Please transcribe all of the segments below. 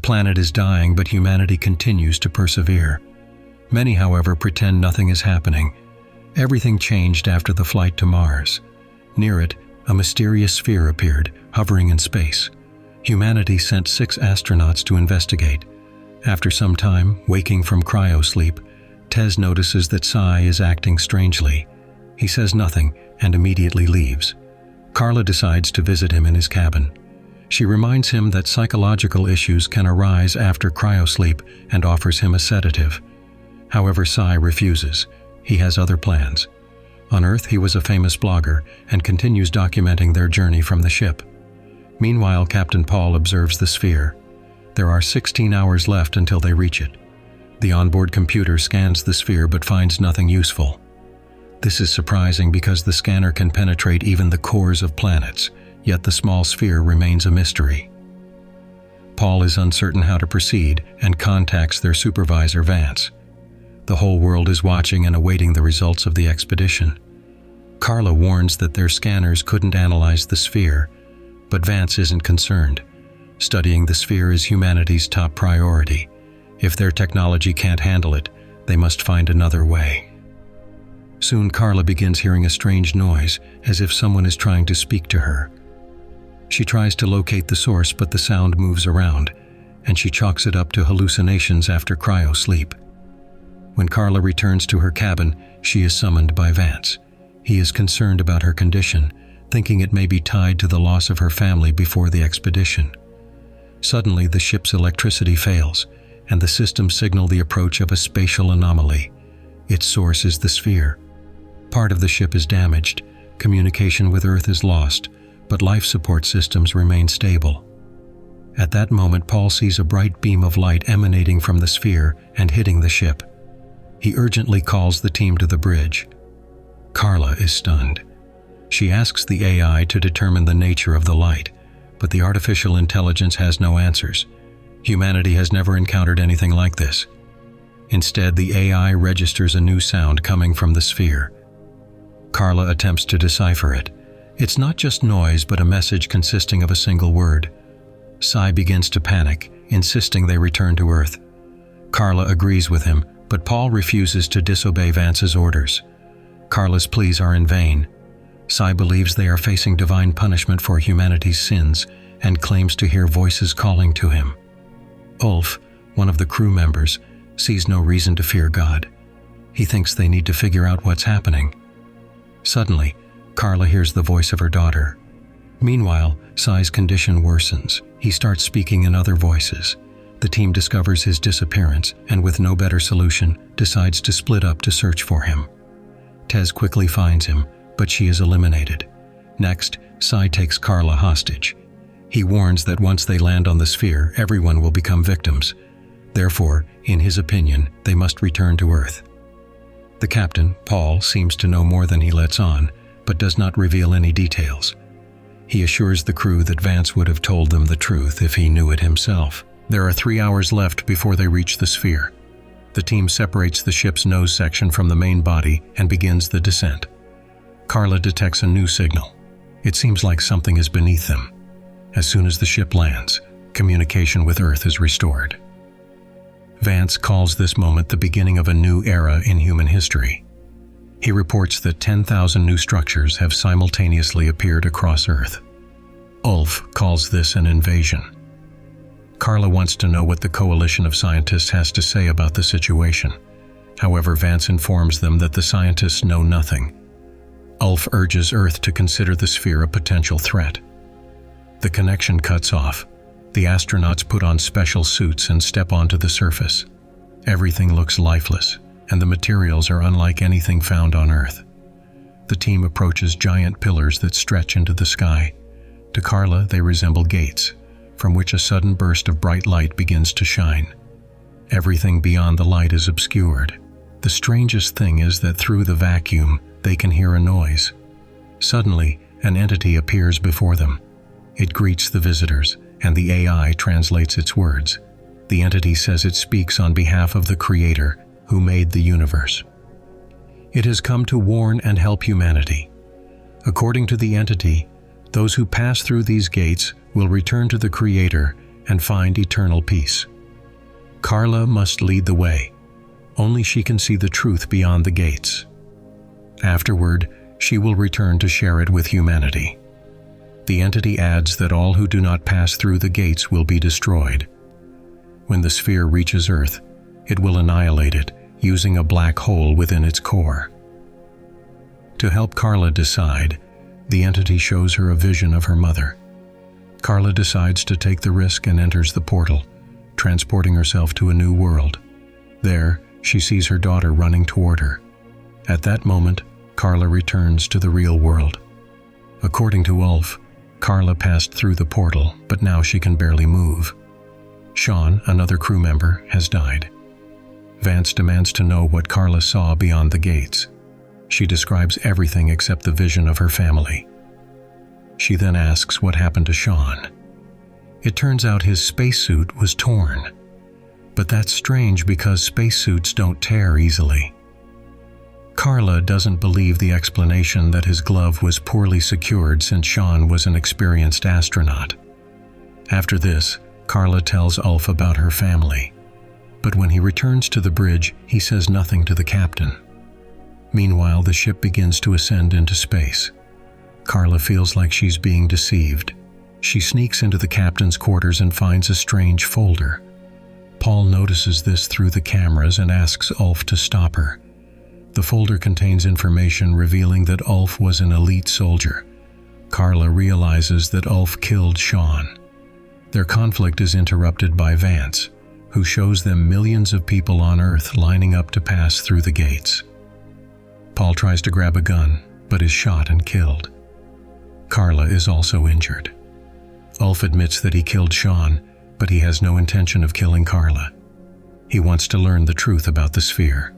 planet is dying, but humanity continues to persevere. Many, however, pretend nothing is happening. Everything changed after the flight to Mars. Near it, a mysterious sphere appeared, hovering in space. Humanity sent 6 astronauts to investigate. After some time, waking from cryosleep, Tez notices that Sai is acting strangely. He says nothing and immediately leaves. Carla decides to visit him in his cabin. She reminds him that psychological issues can arise after cryosleep and offers him a sedative. However, Sai refuses. He has other plans. On Earth, he was a famous blogger and continues documenting their journey from the ship. Meanwhile, Captain Paul observes the sphere. There are 16 hours left until they reach it. The onboard computer scans the sphere but finds nothing useful. This is surprising because the scanner can penetrate even the cores of planets, yet the small sphere remains a mystery. Paul is uncertain how to proceed and contacts their supervisor, Vance. The whole world is watching and awaiting the results of the expedition. Carla warns that their scanners couldn't analyze the sphere, but Vance isn't concerned. Studying the sphere is humanity's top priority. If their technology can't handle it, they must find another way. Soon Carla begins hearing a strange noise, as if someone is trying to speak to her. She tries to locate the source, but the sound moves around, and she chalks it up to hallucinations after cryosleep. When Carla returns to her cabin, she is summoned by Vance. He is concerned about her condition, thinking it may be tied to the loss of her family before the expedition. Suddenly, the ship's electricity fails, and the systems signal the approach of a spatial anomaly. Its source is the sphere. Part of the ship is damaged, communication with Earth is lost, but life support systems remain stable. At that moment, Paul sees a bright beam of light emanating from the sphere and hitting the ship. He urgently calls the team to the bridge. Carla is stunned. She asks the AI to determine the nature of the light, but the artificial intelligence has no answers. Humanity has never encountered anything like this. Instead, the AI registers a new sound coming from the sphere. Carla attempts to decipher it. It's not just noise, but a message consisting of a single word. Sai begins to panic, insisting they return to Earth. Carla agrees with him, but Paul refuses to disobey Vance's orders. Carla's pleas are in vain. Sai believes they are facing divine punishment for humanity's sins and claims to hear voices calling to him. Ulf, one of the crew members, sees no reason to fear God. He thinks they need to figure out what's happening. Suddenly, Carla hears the voice of her daughter. Meanwhile, Sai's condition worsens. He starts speaking in other voices. The team discovers his disappearance and, with no better solution, decides to split up to search for him. Tez quickly finds him, but she is eliminated. Next, Sai takes Carla hostage. He warns that once they land on the sphere, everyone will become victims. Therefore, in his opinion, they must return to Earth. The captain, Paul, seems to know more than he lets on, but does not reveal any details. He assures the crew that Vance would have told them the truth if he knew it himself. There are 3 hours left before they reach the sphere. The team separates the ship's nose section from the main body and begins the descent. Carla detects a new signal. It seems like something is beneath them. As soon as the ship lands, communication with Earth is restored. Vance calls this moment the beginning of a new era in human history. He reports that 10,000 new structures have simultaneously appeared across Earth. Ulf calls this an invasion. Carla wants to know what the coalition of scientists has to say about the situation. However, Vance informs them that the scientists know nothing. Ulf urges Earth to consider the sphere a potential threat. The connection cuts off. The astronauts put on special suits and step onto the surface. Everything looks lifeless, and the materials are unlike anything found on Earth. The team approaches giant pillars that stretch into the sky. To Carla, they resemble gates, from which a sudden burst of bright light begins to shine. Everything beyond the light is obscured. The strangest thing is that through the vacuum, they can hear a noise. Suddenly, an entity appears before them. It greets the visitors, and the AI translates its words. The entity says it speaks on behalf of the Creator, who made the universe. It has come to warn and help humanity. According to the entity, those who pass through these gates will return to the Creator and find eternal peace. Carla must lead the way. Only she can see the truth beyond the gates. Afterward, she will return to share it with humanity. The entity adds that all who do not pass through the gates will be destroyed. When the sphere reaches Earth, it will annihilate it, using a black hole within its core. To help Carla decide, the entity shows her a vision of her mother. Carla decides to take the risk and enters the portal, transporting herself to a new world. There, she sees her daughter running toward her. At that moment, Carla returns to the real world. According to Ulf, Carla passed through the portal, but now she can barely move. Sean, another crew member, has died. Vance demands to know what Carla saw beyond the gates. She describes everything except the vision of her family. She then asks what happened to Sean. It turns out his spacesuit was torn. But that's strange because spacesuits don't tear easily. Carla doesn't believe the explanation that his glove was poorly secured since Sean was an experienced astronaut. After this, Carla tells Ulf about her family. But when he returns to the bridge, he says nothing to the captain. Meanwhile, the ship begins to ascend into space. Carla feels like she's being deceived. She sneaks into the captain's quarters and finds a strange folder. Paul notices this through the cameras and asks Ulf to stop her. The folder contains information revealing that Ulf was an elite soldier. Carla realizes that Ulf killed Sean. Their conflict is interrupted by Vance, who shows them millions of people on Earth lining up to pass through the gates. Paul tries to grab a gun, but is shot and killed. Carla is also injured. Ulf admits that he killed Sean, but he has no intention of killing Carla. He wants to learn the truth about the sphere.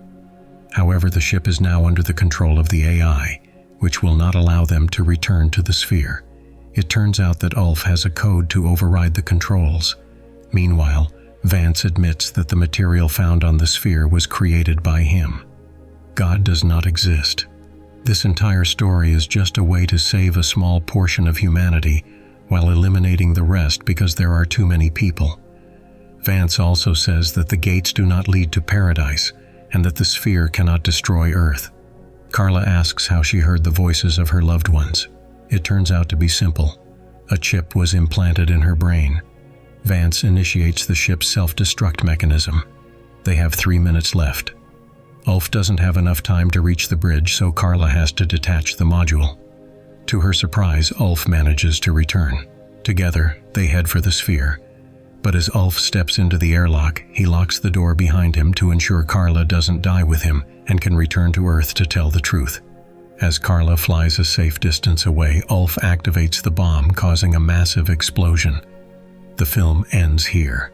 However, the ship is now under the control of the AI, which will not allow them to return to the sphere. It turns out that Ulf has a code to override the controls. Meanwhile, Vance admits that the material found on the sphere was created by him. God does not exist. This entire story is just a way to save a small portion of humanity while eliminating the rest because there are too many people. Vance also says that the gates do not lead to paradise and that the sphere cannot destroy Earth. Carla asks how she heard the voices of her loved ones. It turns out to be simple. A chip was implanted in her brain. Vance initiates the ship's self-destruct mechanism. They have 3 minutes left. Ulf doesn't have enough time to reach the bridge, so Carla has to detach the module. To her surprise, Ulf manages to return. Together, they head for the sphere. But as Ulf steps into the airlock, he locks the door behind him to ensure Carla doesn't die with him and can return to Earth to tell the truth. As Carla flies a safe distance away, Ulf activates the bomb, causing a massive explosion. The film ends here.